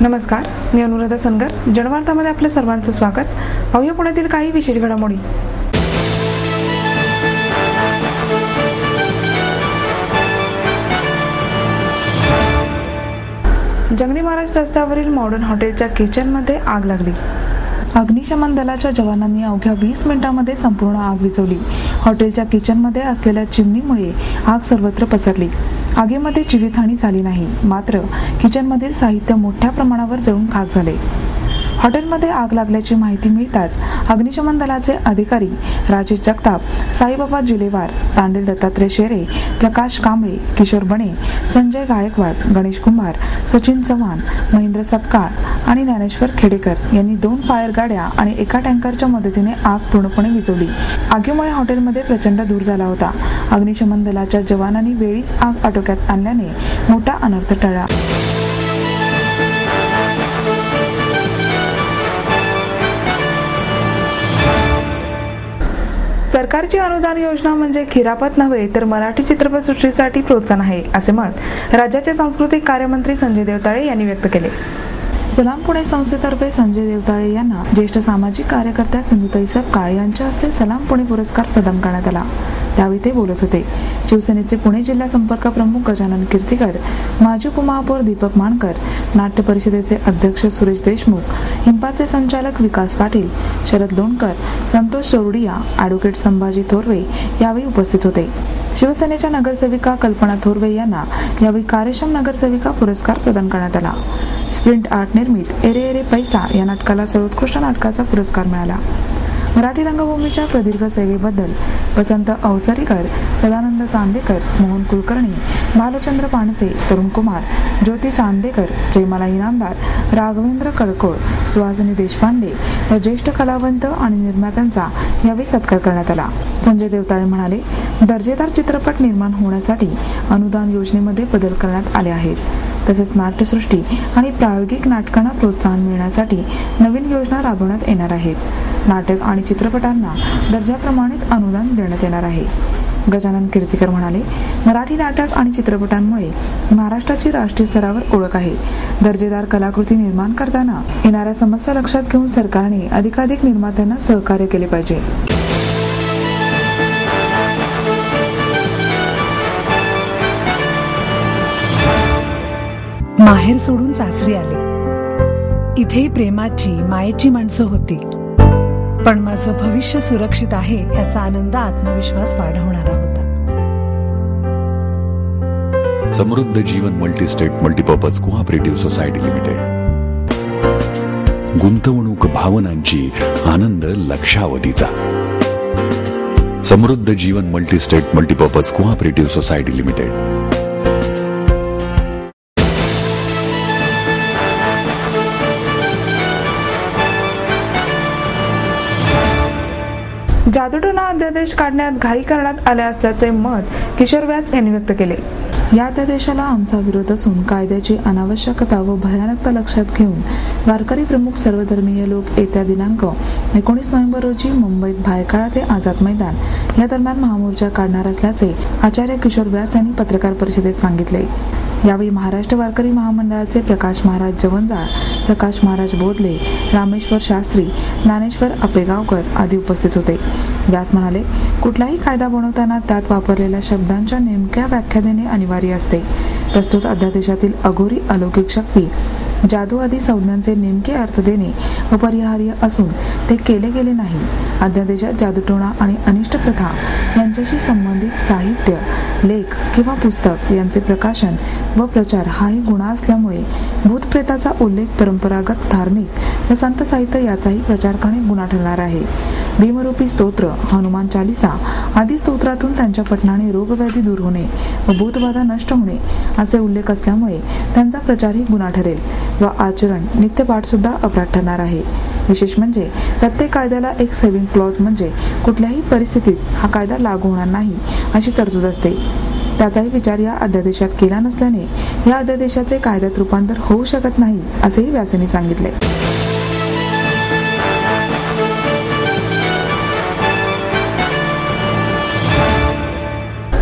नमस्कार, मी अनुराधा सनगर. जनवार्तामध्ये आपल्या सर्वांचं स्वागत. पाहूया पुण्यातील काही विशेष घडामोडी. जंगली महाराज रस्त्यावरील मॉडर्न हॉटेलच्या किचनमध्ये आग लागली. अग्निशमन दलाच्या जवानांनी अवघ्या 20 मिनिटांमध्ये संपूर्ण आग विझवली. हॉटेलच्या किचनमध्ये असलेल्या चिमणीमुळे आग सर्वत्र पसरली. आगीमध्ये जीवितहानी झाली नाही, मात्र किचनमधील साहित्य मोठ्या प्रमाणावर जळून खाक झाले. हॉटेलमध्ये आग लागल्याची माहिती मिळताच अग्निशमन दलाचे अधिकारी राजेश जगताप, साईबाबा जिलेवार, तांडेल दत्तात्रय शेरे, प्रकाश कांबळे, किशोर बणे, संजय गायकवाड, गणेश कुंभार, सचिन चव्हाण, महेंद्र सपकाळ आणि ज्ञानेश्वर खेडेकर यांनी 2 फायर गाड्या आणि एका टँकरच्या मदतीने आग पूर्णपणे विझवली. आगीमुळे हॉटेलमध्ये प्रचंड धूर झाला होता. अग्निशमन दलाच्या जवानांनी वेळीच आग आटोक्यात आणल्याने मोठा अनर्थ टळला. सरकारची अनुदान योजना म्हणजे खिरापत नव्हे तर मराठी चित्रपटसृष्टीसाठी प्रोत्साहन आहे, असे मत राज्याचे सांस्कृतिक कार्यमंत्री संजय देवताळे यांनी व्यक्त केले. सलाम पुणे संस्थेतर्फे संजय देवताळे यांना ज्येष्ठ सामाजिक कार्यकर्त्या सिंधुताई सपकाळ यांच्या हस्ते सलाम पुणे पुरस्कार प्रदान करण्यात आला. त्यावेळी ते बोलत होते. शिवसेनेचे पुणे जिल्हा संपर्क प्रमुख गजानन कीर्तीकर, माजी उपमहापौर दीपक मानकर, नाट्य परिषदेचे अध्यक्ष सुरेश देशमुख, हिंपाचे संचालक विकास पाटील, शरद लोणकर, संतोष चोरडिया, ॲडव्होकेट संभाजी थोरवे यावेळी उपस्थित होते. शिवसेनेच्या नगरसेविका कल्पना थोरवे यांना यावेळी कार्यक्षम नगरसेविका पुरस्कार प्रदान करण्यात आला. स्प्रिंट आर्ट निर्मित एरे एरे पैसा या नाटकाला सर्वोत्कृष्ट नाटकाचा पुरस्कार मिळाला. मराठी रंगभूमीच्या प्रदीर्घ सेवेबद्दल वसंत अवसरीकर, सदानंद चांदेकर, मोहन कुलकर्णी, भालचंद्र पानसे, तरुण कुमार, ज्योती चांदेकर, जयमाला इनामदार, राघवेंद्र कडकोळ, सुहासिनी देशपांडे या ज्येष्ठ कलावंत आणि निर्मात्यांचा यावेळी सत्कार करण्यात आला. संजय देवताळे म्हणाले, दर्जेदार चित्रपट निर्माण होण्यासाठी अनुदान योजनेमध्ये बदल करण्यात आले आहेत. तसेच नाट्यसृष्टी आणि प्रायोगिक नाटकांना प्रोत्साहन मिळण्यासाठी नवीन योजना राबवण्यात येणार आहेत. नाटक आणि चित्रपटांना दर्जाप्रमाणेच अनुदान देण्यात येणार आहे. गजानन कीर्तीकर म्हणाले, मराठी नाटक आणि चित्रपटांमुळे महाराष्ट्राची राष्ट्रीय स्तरावर ओळख आहे. दर्जेदार कलाकृती निर्माण करताना येणाऱ्या समस्या लक्षात घेऊन सरकारने अधिकाधिक निर्मात्यांना सहकार्य केले पाहिजे. माहेर सोडून सासरी आले. इथेही प्रेमाची, मायेची माणसं होती. पण माझं भविष्य सुरक्षित आहे याचा आनंद, आत्मविश्वास वाढवणारा होता. Samruddha Jeevan multistate multipurpose cooperative society limited. गुंतवणूक भावनांची, आनंद लक्षावधीचा. Samruddha Jeevan multistate multipurpose cooperative society limited. जादूटोणा अध्यादेश काढण्यात घाई करण्यात आले असल्याचे मत किशोर व्यास यांनी व्यक्त केले. या अध्यादेशाला आमचा विरोध असून कायद्याची अनावश्यकता व भयानकता लक्षात घेऊन वारकरी प्रमुख सर्वधर्मीय लोक येत्या दिनांक 19 नोव्हेंबर रोजी मुंबईत भायखळा ते आझाद मैदान या दरम्यान महामोर्चा काढणार असल्याचे आचार्य किशोर व्यास यांनी पत्रकार परिषदेत सांगितले. यावेळी महाराष्ट्र वारकरी महामंडळाचे प्रकाश महाराज जवंजाळ, प्रकाश महाराज बोधले, रामेश्वर शास्त्री, ज्ञानेश्वर आपेगावकर आदी उपस्थित होते. व्यास म्हणाले, कुठलाही कायदा बनवताना त्यात वापरलेल्या शब्दांच्या नेमक्या व्याख्या देणे अनिवार्य असते. प्रस्तुत अध्यादेशातील अघोरी अलौकिक शक्ती, जादू आदी संज्ञांचे नेमके अर्थ देणे अपरिहार्य असून ते केले गेले नाही. अध्यादेशात जादूटोणा आणि अनिष्ट प्रथा यांच्याशी संबंधित साहित्य, लेख किंवा पुस्तक यांचे प्रकाशन व प्रचार हाही गुन्हा असल्यामुळे भूतप्रेताचा उल्लेख, परंपरागत धार्मिक व संत साहित्य याचाही प्रचार करणे गुन्हा ठरणार आहे. भीमरूपी स्तोत्र, हनुमान चालिसा आदी स्तोत्रातून त्यांच्या पठणाने रोगव्याधी दूर होणे व भूतबाधा नष्ट होणे असे उल्लेख असल्यामुळे त्यांचा प्रचारही गुन्हा ठरेल व आचरण, नित्यपाठ सुद्धा अपराध ठरणार आहे. विशेष म्हणजे प्रत्येक कायद्याला एक सेव्हिंग क्लॉज म्हणजे कुठल्याही परिस्थितीत हा कायदा लागू होणार नाही अशी तरतूद असते. त्याचाही विचार या अध्यादेशात केला नसल्याने या अध्यादेशाचे कायद्यात रूपांतर होऊ शकत नाही असेही व्यासांनी सांगितले.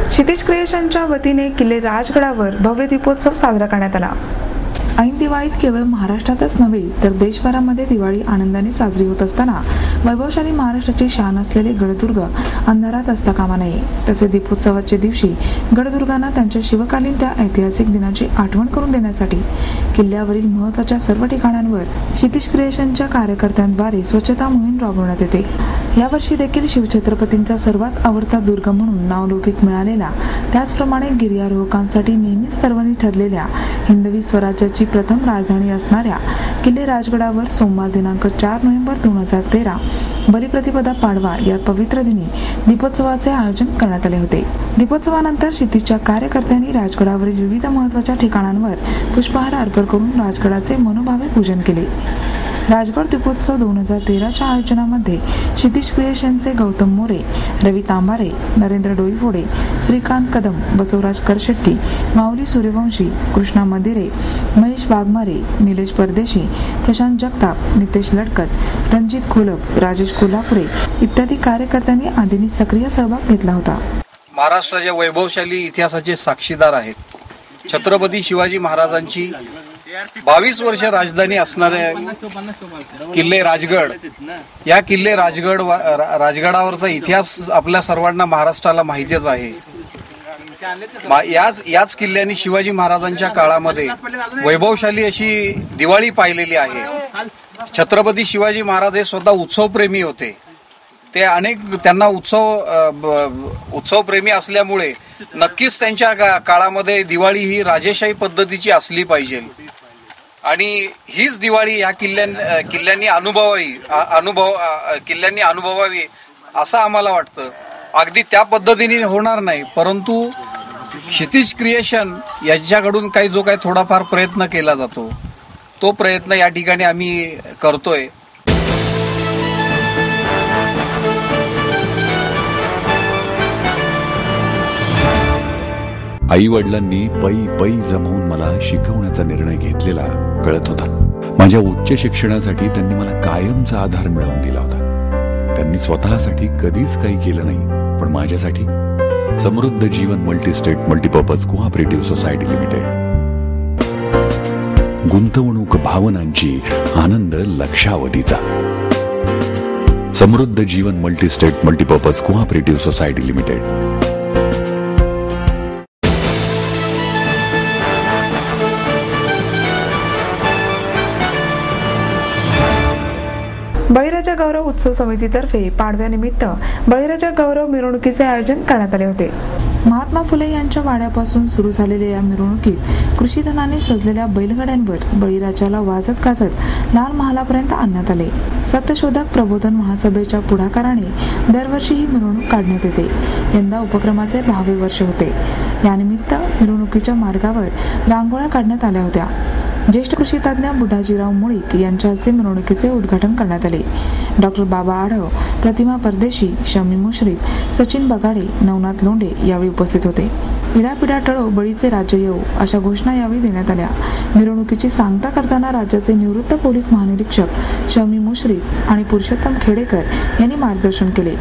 क्षितिज क्रिएशनच्या वतीने किल्ले राजगडावर भव्य दीपोत्सव साजरा करण्यात आला. ऐन दिवाळीत केवळ महाराष्ट्रातच नव्हे तर देशभरामध्ये दिवाळी आनंदाने साजरी होत असताना वैभवशाली महाराष्ट्राची शान असलेले गडदुर्ग अंधारात असता कामा नये. तसे दीपोत्सवाच्या दिवशी गडदुर्गांना त्यांच्या शिवकालीन त्या ऐतिहासिक दिनाची आठवण करून देण्यासाठी किल्ल्यावरील महत्त्वाच्या सर्व ठिकाणांवर क्षितिज क्रिएशनच्या कार्यकर्त्यांद्वारे स्वच्छता मोहीम राबवण्यात येते. यावर्षी देखील शिवछत्रपतींचा सर्वात आवडता दुर्ग म्हणून नावलौकिक मिळालेला, त्याचप्रमाणे गिर्यारोहकांसाठी नेहमीच पर्वणी ठरलेल्या हिंदवी स्वराज्याची प्रथम राजधानी असणाऱ्या किल्ले राजगडावर सोमवार दिनांक 4 नोव्हेंबर 2013 बलिप्रतिपदा पाडवा या पवित्र दिनी दीपोत्सवाचे आयोजन करण्यात आले होते. दीपोत्सवानंतर क्षितिजच्या कार्यकर्त्यांनी राजगडावरील विविध महत्त्वाच्या ठिकाणांवर पुष्पहार अर्पण करून राजगडाचे मनोभावे पूजन केले. राजगड दीपोत्सव 2013च्या आयोजनामध्ये क्षितिज क्रिएशनचे गौतम मोरे, रवी तांबारे, नरेंद्र डोईफोडे, श्रीकांत कदम, बसवराज करशेट्टी, माऊली सूर्यवंशी, कृष्णा मंदिरे, महेश वाघमारे, निलेश परदेशी, प्रशांत जगताप, नितेश लडकत, रणजित खोलप, राजेश कोल्हापुरे इत्यादी कार्यकर्त्यांनी आदींनी सक्रिय सहभाग घेतला होता. महाराष्ट्राच्या वैभवशाली इतिहासाचे साक्षीदार आहेत. छत्रपती शिवाजी महाराजांची 22 वर्ष राजधानी असणारे किल्ले राजगड, या किल्ले राजगडावरचा इतिहास आपल्या सर्वांना महाराष्ट्राला माहितीच आहे. याच किल्ल्याने शिवाजी महाराजांच्या काळामध्ये वैभवशाली अशी दिवाळी पाहिलेली आहे. छत्रपती शिवाजी महाराज हे स्वतः उत्सवप्रेमी होते. ते त्यांना उत्सवप्रेमी असल्यामुळे नक्कीच त्यांच्या काळामध्ये दिवाळी ही राजेशाही पद्धतीची असली पाहिजे आणि हीच दिवाळी या किल्ल्यांनी अनुभवावी असं आम्हाला वाटतं. अगदी त्या पद्धतीने होणार नाही, परंतु क्षितिज क्रिएशन यांच्याकडून जो काही थोडाफार प्रयत्न केला जातो, तो प्रयत्न या ठिकाणी आम्ही करतोय. आई वडिलांनी पै जमवून मला शिकवण्याचा निर्णय घेतलेला कळत होता. माझ्या उच्च शिक्षणासाठी त्यांनी मला कायमचा आधार मिळवून दिला होता. त्यांनी स्वतःसाठी कधीच काही केलं नाही, पण माझ्यासाठी Samruddha Jeevan multistate multipurpose cooperative society limited. गुंतवणूक भावनांची, आनंद लक्षावधीचा. Samruddha Jeevan multistate multipurpose cooperative society limited. बळीराजा गौरव उत्सव समितीतर्फे पाडव्यानिमित्त बळीराजा गौरव मिरवणुकीचे आयोजन करण्यात आले होते. महात्मा फुले यांच्या वाड्यापासून सुरू झालेल्या या मिरवणुकीत कृषीधनाने सजलेल्या बैलगाड्यांवर बळीराजाला वाजत गाजत लाल महालापर्यंत आणण्यात आले. सत्यशोधक प्रबोधन महासभेच्या पुढाकाराने दरवर्षी ही मिरवणूक काढण्यात येते. यंदा उपक्रमाचे 10वे वर्ष होते. यानिमित्त मिरवणुकीच्या मार्गावर रांगोळ्या काढण्यात आल्या होत्या. ज्येष्ठ कृषीतज्ञ बुधाजीराव मुळीक यांच्या हस्ते मिरवणुकीचे उद्घाटन करण्यात आले. डॉक्टर बाबा आढव, प्रतिमा परदेशी, शमी मुश्रीफ, सचिन बगाडे, नवनाथ लोंढे यावेळी उपस्थित होते. इडापिडा टळो, बळीचे राज्य येऊ अशा घोषणा यावेळी देण्यात आल्या. मिरवणुकीची सांगता करताना राज्याचे निवृत्त पोलीस महानिरीक्षक शमी मुश्रीफ आणि पुरुषोत्तम खेडेकर यांनी मार्गदर्शन केले.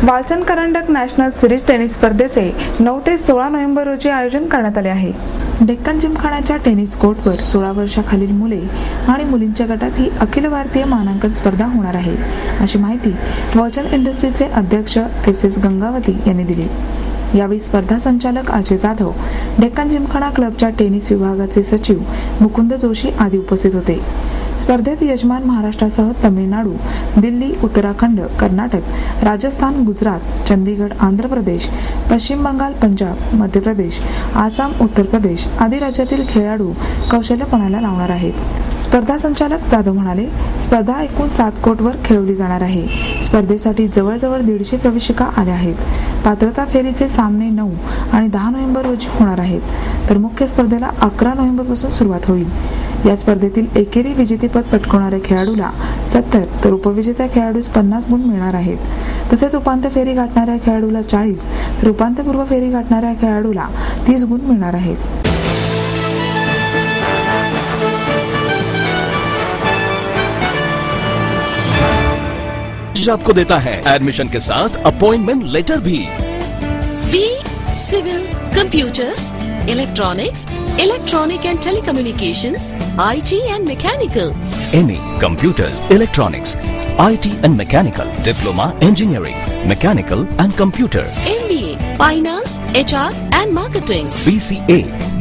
वालचंद करंडक नॅशनल सिरीज टेनिस स्पर्धेचे 9 ते 16 नोव्हेंबर रोजी आयोजन करण्यात आले आहे. डेक्कन जिमखानाच्या टेनिस कोर्टवर 16 वर्षाखालील मुले आणि मुलींच्या गटात ही अखिल भारतीय मानांकन स्पर्धा होणार आहे, अशी माहिती वालचंद इंडस्ट्रीजचे अध्यक्ष SS गंगावती यांनी दिली. यावेळी स्पर्धा संचालक अजय जाधव, डेक्कन जिमखाना क्लबच्या टेनिस विभागाचे सचिव मुकुंद जोशी आदी उपस्थित होते. स्पर्धेत यजमान महाराष्ट्रासह तामिळनाडू, दिल्ली, उत्तराखंड, कर्नाटक, राजस्थान, गुजरात, चंदीगड, आंध्र प्रदेश, पश्चिम बंगाल, पंजाब, मध्य प्रदेश, आसाम, उत्तर प्रदेश आदी राज्यातील खेळाडू कौशल्य पणाला लावणार आहेत. स्पर्धा संचालक जाधव म्हणाले, स्पर्धा एकूण 7 कोर्टवर खेळवली जाणार आहे. स्पर्धेसाठी जवळजवळ 150 प्रवेशिका आल्या आहेत. पात्रता फेरीचे सामने 9 आणि 10 नोव्हेंबर रोजी होणार आहेत, तर मुख्य स्पर्धेला 11 नोव्हेंबर पासून सुरुवात होईल. या स्पर्धेतील एकेरी विजेतेपद पटकावणाऱ्या खेळाडूला 70 तर उपविजेत्या खेळाडूस 50 गुण मिळणार आहेत. तसेच उपांत्य फेरी गाठणाऱ्या खेळाडूला 40 तर उपांत्यपूर्व फेरी गाठणाऱ्या खेळाडूला 30 गुण मिळणार आहेत. कॉलेज आपको देता है एडमिशन के साथ अपॉइंटमेंट लेटर भी। B civil, computers, electronics, electronic and telecommunications, IT and mechanical. MA Computers, Electronics, IT and Mechanical, Diploma Engineering, Mechanical and Computer, MBA Finance, HR and Marketing, BCA,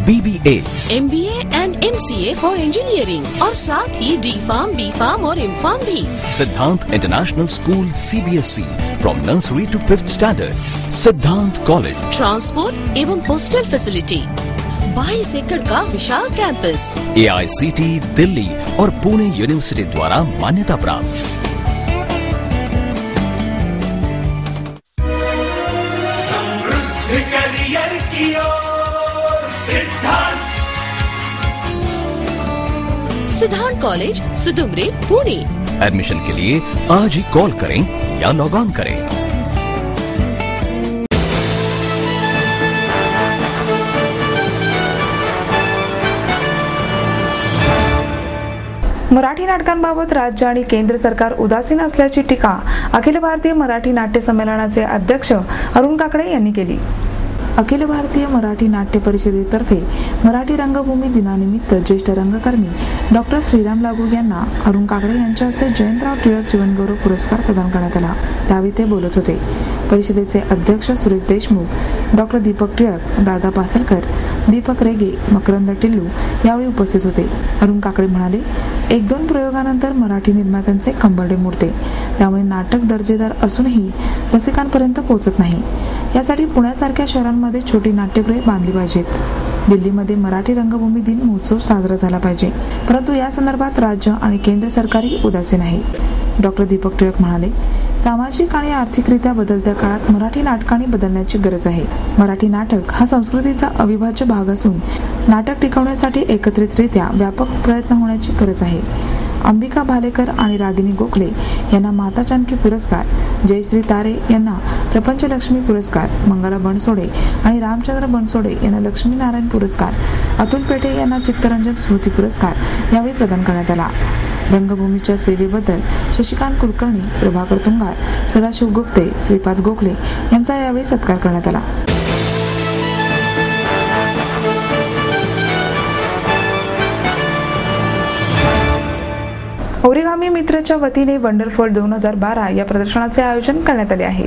BBA, MBA and MCA for Engineering और साथ ही D.Pharm, B.Pharm और M.Pharm भी। सिद्धांत international school CBSE from nursery to 5th standard, सिद्धांत college. Transport एवं hostel facility, 22 एकड़ का विशाल campus, AICT Delhi और पुणे यूनिवर्सिटी द्वारा मान्यता प्राप्त। समृद्ध करियर की ओर सिद्धांत कॉलेज, सुदुमरे, पुणे। एडमिशन के लिए आज ही कॉल करें या लॉग ऑन करें। मराठी नाटकांबाबत राज्य आणि केंद्र सरकार उदासीन असल्याची टीका अखिल भारतीय मराठी नाट्य संमेलनाचे अध्यक्ष अरुण काकडे यांनी केली। अखिल भारतीय मराठी नाट्य परिषदेतर्फे मराठी रंगभूमी दिनानिमित्त ज्येष्ठ रंगकर्मी डॉक्टर श्रीराम लागू यांना अरुण काकडे यांच्या हस्ते जयंतराव टिळक जीवनगौरव पुरस्कार प्रदान करण्यात आला। त्यावेळी ते बोलत होते। परिषदेचे अध्यक्ष सुरेश देशमुख, डॉक्टर दीपक टिळक, दादा पासलकर, दीपक रेगे, मकरंद टिल्लू यावेळी उपस्थित होते। अरुण काकडे म्हणाले, 1-2 प्रयोगानंतर मराठी निर्मात्यांचे कंबरडे मोडते, त्यामुळे नाटक दर्जेदार असूनही रसिकांपर्यंत पोहोचत नाही। यासाठी पुण्यासारख्या शहरांमध्ये छोटी नाट्यगृहे बांधली पाहिजेत। दिल्लीमध्ये मराठी रंगभूमी दिन महोत्सव साजरा झाला पाहिजे, परंतु या संदर्भात राज्य आणि केंद्र सरकारही उदासीन आहे। डॉक्टर दीपक टिळक म्हणाले, सामाजिक आणि आर्थिकरित्या बदलत्या काळात मराठी नाटकांनी बदलण्याची गरज आहे। मराठी नाटक हा संस्कृतीचा अविभाज्य भाग असून नाटक टिकवण्यासाठी एकत्रितरित्या व्यापक प्रयत्न होण्याची गरज आहे। अंबिका भालेकर आणि रागिनी गोखले यांना माता जानकी पुरस्कार, जयश्री तारे यांना प्रपंचलक्ष्मी पुरस्कार, मंगला बनसोडे आणि रामचंद्र बनसोडे यांना लक्ष्मीनारायण पुरस्कार, अतुल पेठे यांना चित्तरंजन स्मृती पुरस्कार यावेळी प्रदान करण्यात आला। रंगभूमीच्या सेवेबद्दल शशिकांत कुलकर्णी, प्रभाकर तुंगार, सदाशिव गुप्ते, श्रीपाद गोखले यांचा यावेळी सत्कार करण्यात आला। ओरिगामी मित्रच्या वतीने वंडरफुल 2012 या प्रदर्शनाचे आयोजन करण्यात आले आहे।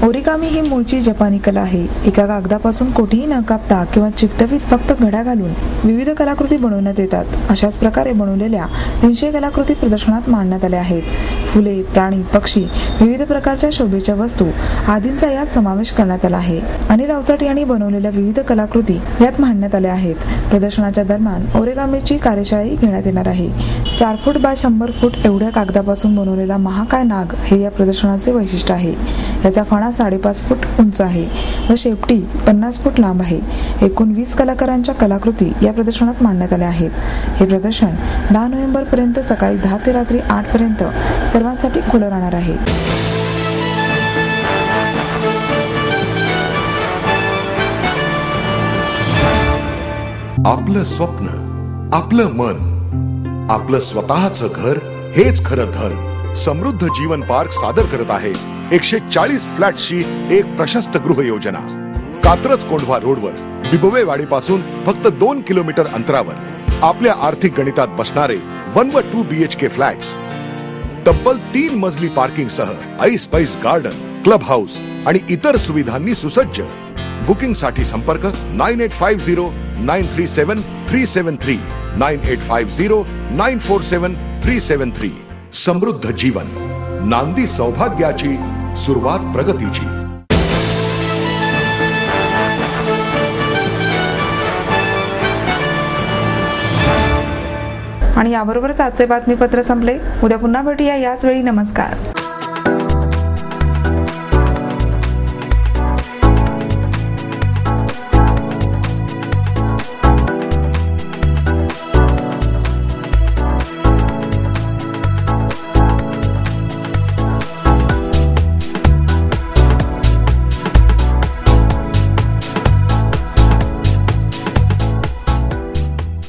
ओरिगामी ही मूळची जपानी कला आहे। एका कागदापासून कोठेही न कापता किंवा चिकटवीत फक्त घड्या घालून विविध कलाकृती बनवण्यात येतात। अशाच प्रकारे बनवलेल्या 300 कलाकृती प्रदर्शनात मांडण्यात आल्या आहेत। फुले, प्राणी, पक्षी, विविध प्रकारच्या शोभेच्या वस्तू आदींचा यात समावेश करण्यात आला आहे। अनिल अवचट यांनी बनवलेल्या विविध कलाकृती यात मांडण्यात आल्या आहेत। प्रदर्शनाच्या दरम्यान ओरिगामीची कार्यशाळाही घेण्यात येणार आहे। 4 फूट बाय 100 फूट एवढ्या कागदापासून बनवलेला महाकाय नाग हे या प्रदर्शनाचे वैशिष्ट्य आहे। याचा फणा 5.5 फूट उंच आहे व शेपटी 50 फूट लांब आहे। एकूण 20 कलाकारांच्या कलाकृती या प्रदर्शनात मांडण्यात आल्या आहेत। हे प्रदर्शन 10 नोव्हेंबर पर्यंत सकाळी 10 ते रात्री 8 पर्यंत सर्वांसाठी खुलं राहणार आहे। आपलं स्वप्न, आपलं मन, आपलं स्वतःचं घर हेच खरं धन। समृद्ध जीवन पार्क सादर करत आहे 140 फ्लॅट्सची एक प्रशस्त गृह योजना। कात्रज कोंढवा रोडवर बिबवेवाडीपासून फक्त 2 किलोमीटर अंतरावर आपल्या आर्थिक गणितात बसणारे 1 व 2 BHK फ्लॅट्स, तब्बल 3 मजली पार्किंग सह ऐस पैस गार्डन, क्लब हाऊस आणि इतर सुविधांनी सुसज्ज। बुकिंग साठी संपर्क 9850 937 373 9850 947 373। समृद्ध जीवन, नांदी सौभाग्याची, सुरुवात प्रगतीची। आणि याबरोबरच आजचे बातमीपत्र संपले। उद्या पुन्हा भेटूया याच वेळी। नमस्कार।